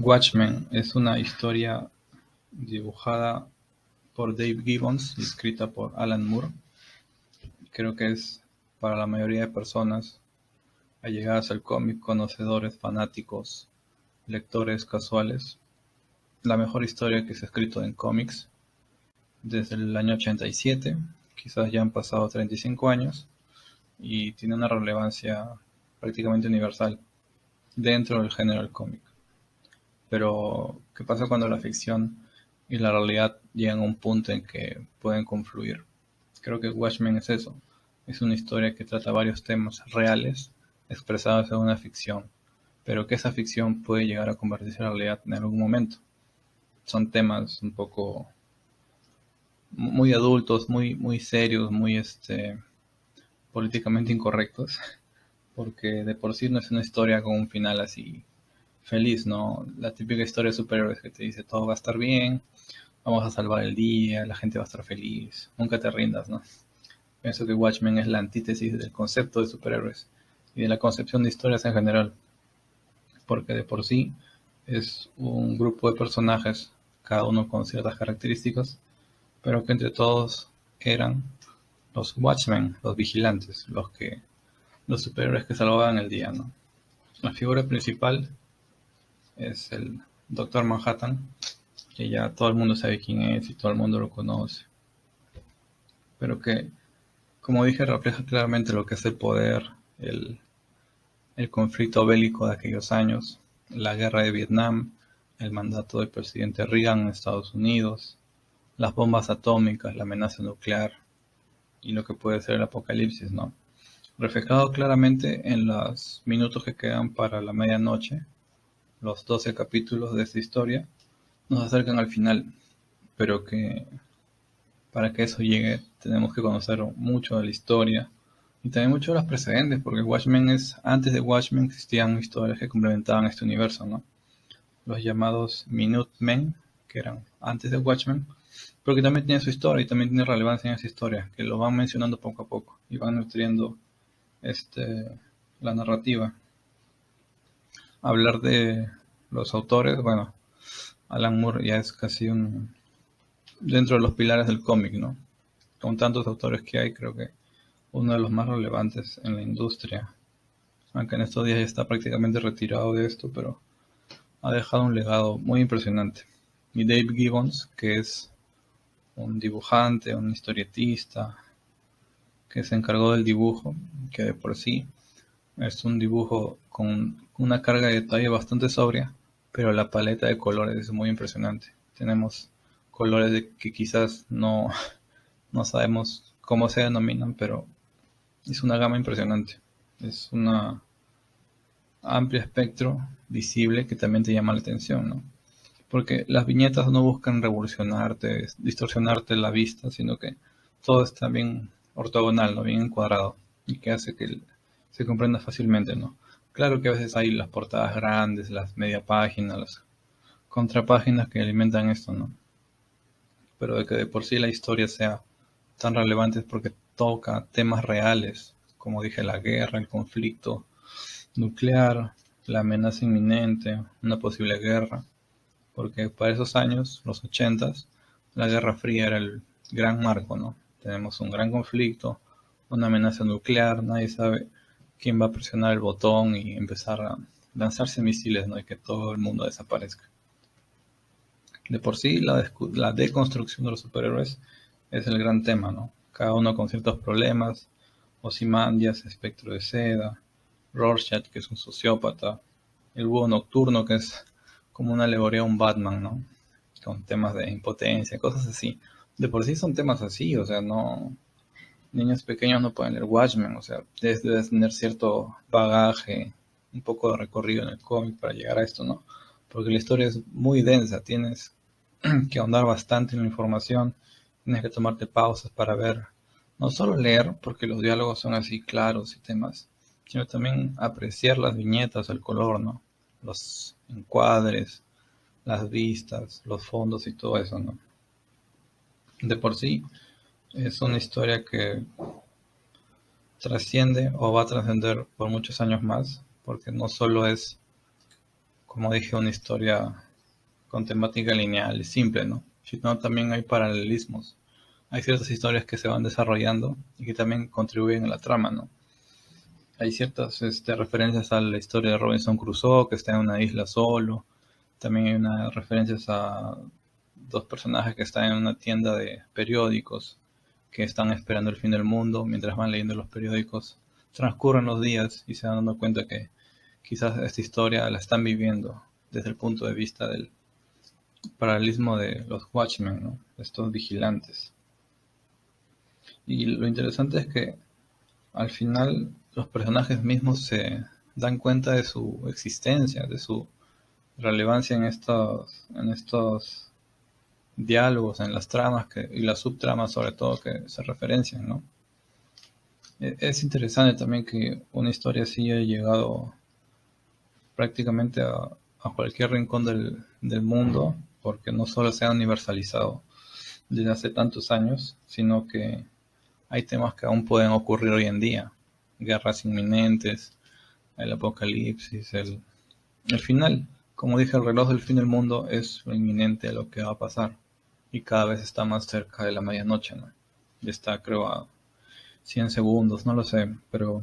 Watchmen es una historia dibujada por Dave Gibbons y escrita por Alan Moore. Creo que es para la mayoría de personas allegadas al cómic, conocedores, fanáticos, lectores casuales, la mejor historia que se ha escrito en cómics desde el año 87. Quizás ya han pasado 35 años y tiene una relevancia prácticamente universal dentro del género del cómic. Pero, ¿qué pasa cuando la ficción y la realidad llegan a un punto en que pueden confluir? Creo que Watchmen es eso. Es una historia que trata varios temas reales expresados en una ficción, pero que esa ficción puede llegar a convertirse en realidad en algún momento. Son temas un poco muy adultos, muy serios, muy políticamente incorrectos, porque de por sí no es una historia con un final así feliz, ¿no? La típica historia de superhéroes que te dice todo va a estar bien, vamos a salvar el día, la gente va a estar feliz, nunca te rindas, ¿no? Pienso que Watchmen es la antítesis del concepto de superhéroes y de la concepción de historias en general, porque de por sí es un grupo de personajes, cada uno con ciertas características, pero que entre todos eran los Watchmen, los vigilantes, los superhéroes que salvaban el día, ¿no? La figura principal es el Doctor Manhattan, que ya todo el mundo sabe quién es y todo el mundo lo conoce, pero que, como dije, refleja claramente lo que es el poder, el, el conflicto bélico de aquellos años, la guerra de Vietnam, el mandato del presidente Reagan en Estados Unidos, las bombas atómicas, la amenaza nuclear y lo que puede ser el apocalipsis, ¿no? Reflejado claramente en los minutos que quedan para la medianoche, los 12 capítulos de esta historia nos acercan al final, pero que para que eso llegue tenemos que conocer mucho de la historia y también mucho de los precedentes, porque antes de Watchmen existían historias que complementaban este universo, ¿no? Los llamados Minutemen, que eran antes de Watchmen, pero que también tienen su historia y también tiene relevancia en esa historia, que lo van mencionando poco a poco y van nutriendo este, la narrativa. Hablar de los autores, bueno, Alan Moore ya es casi dentro de los pilares del cómic, ¿no? Con tantos autores que hay, creo que uno de los más relevantes en la industria, aunque en estos días ya está prácticamente retirado de esto, pero ha dejado un legado muy impresionante. Y Dave Gibbons, que es un dibujante, un historietista, que se encargó del dibujo, que de por sí es un dibujo con una carga de detalle bastante sobria, pero la paleta de colores es muy impresionante. Tenemos colores que quizás no sabemos cómo se denominan, pero es una gama impresionante. Es un amplio espectro visible que también te llama la atención, ¿no? Porque las viñetas no buscan revolucionarte, distorsionarte la vista, sino que todo está bien ortogonal, ¿no? Bien encuadrado, y que hace que se comprenda fácilmente, ¿no? Claro que a veces hay las portadas grandes, las media páginas, las contrapáginas que alimentan esto, ¿no? Pero de que de por sí la historia sea tan relevante es porque toca temas reales, como dije, la guerra, el conflicto nuclear, la amenaza inminente, una posible guerra, porque para esos años, los 80, la Guerra Fría era el gran marco, ¿no? Tenemos un gran conflicto, una amenaza nuclear, nadie sabe quién va a presionar el botón y empezar a lanzarse misiles, ¿no? Y que todo el mundo desaparezca. De por sí, la deconstrucción de los superhéroes es el gran tema, ¿no? Cada uno con ciertos problemas, Ozymandias, espectro de seda, Rorschach, que es un sociópata, el búho nocturno, que es como una alegoría a un Batman, ¿no? Con temas de impotencia, cosas así. De por sí son temas así, o sea, no, niños pequeños no pueden leer Watchmen, o sea, debes tener cierto bagaje, un poco de recorrido en el cómic para llegar a esto, ¿no? Porque la historia es muy densa, tienes que ahondar bastante en la información, tienes que tomarte pausas para ver, no solo leer, porque los diálogos son así claros y temas, sino también apreciar las viñetas, el color, ¿no? Los encuadres, las vistas, los fondos y todo eso, ¿no? De por sí es una historia que trasciende o va a trascender por muchos años más, porque no solo es como dije, una historia con temática lineal y simple, ¿no? Sino también hay paralelismos. Hay ciertas historias que se van desarrollando y que también contribuyen a la trama, ¿no? Hay ciertas referencias a la historia de Robinson Crusoe, que está en una isla solo. También hay unas referencias a dos personajes que están en una tienda de periódicos, que están esperando el fin del mundo mientras van leyendo los periódicos. Transcurren los días y se dan dando cuenta que quizás esta historia la están viviendo desde el punto de vista del paralelismo de los Watchmen, ¿no? Estos vigilantes. Y lo interesante es que al final los personajes mismos se dan cuenta de su existencia, de su relevancia en estos diálogos, en las tramas y las subtramas sobre todo que se referencian, ¿no? Es interesante también que una historia así haya llegado prácticamente a cualquier rincón del mundo, porque no solo se ha universalizado desde hace tantos años, sino que hay temas que aún pueden ocurrir hoy en día. Guerras inminentes, el apocalipsis, el final. Como dije, el reloj del fin del mundo es lo inminente a lo que va a pasar. Y cada vez está más cerca de la medianoche, ¿no? Ya está, creo, a 100 segundos, no lo sé, pero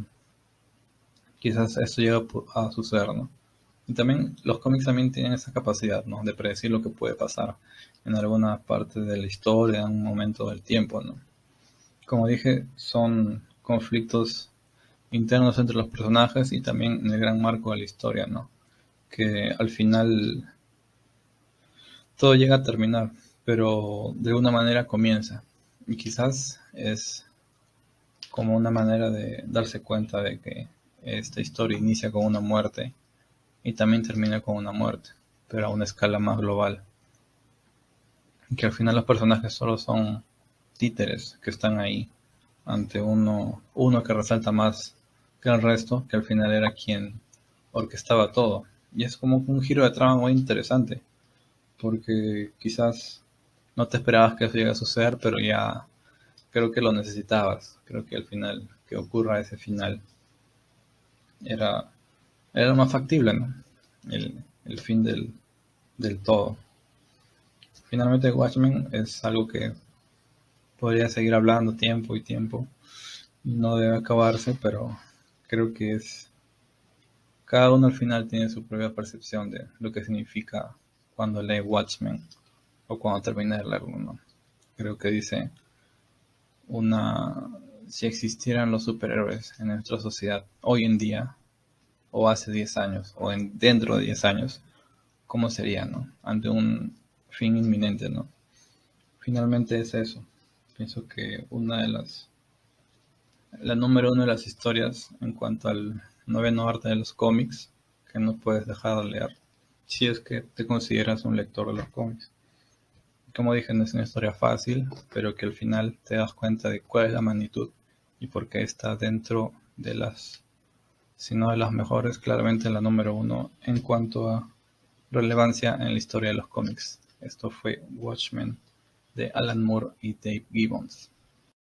quizás esto llegue a suceder, ¿no? Y también los cómics también tienen esa capacidad, ¿no? De predecir lo que puede pasar en alguna parte de la historia, en un momento del tiempo, ¿no? Como dije, son conflictos internos entre los personajes y también en el gran marco de la historia, ¿no? Que al final todo llega a terminar, pero de alguna manera comienza. Y quizás es como una manera de darse cuenta de que esta historia inicia con una muerte y también termina con una muerte, pero a una escala más global. Que al final los personajes solo son títeres que están ahí ante uno que resalta más que el resto, que al final era quien orquestaba todo. Y es como un giro de trama muy interesante, porque quizás no te esperabas que eso llegue a suceder, pero ya creo que lo necesitabas. Creo que al final, que ocurra ese final, era, era lo más factible, ¿no? El fin del todo. Finalmente, Watchmen es algo que podría seguir hablando tiempo y tiempo. No debe acabarse, pero creo que cada uno al final tiene su propia percepción de lo que significa cuando lee Watchmen o cuando termina de leerlo, ¿no? Creo que dice si existieran los superhéroes en nuestra sociedad hoy en día, o hace 10 años, o dentro de 10 años, ¿cómo sería, no? Ante un fin inminente, ¿no? Finalmente es eso. Pienso que la número uno de las historias en cuanto al noveno arte de los cómics que no puedes dejar de leer si es que te consideras un lector de los cómics. Como dije, no es una historia fácil, pero que al final te das cuenta de cuál es la magnitud y por qué está dentro de si no de las mejores, claramente la número uno en cuanto a relevancia en la historia de los cómics. Esto fue Watchmen de Alan Moore y Dave Gibbons.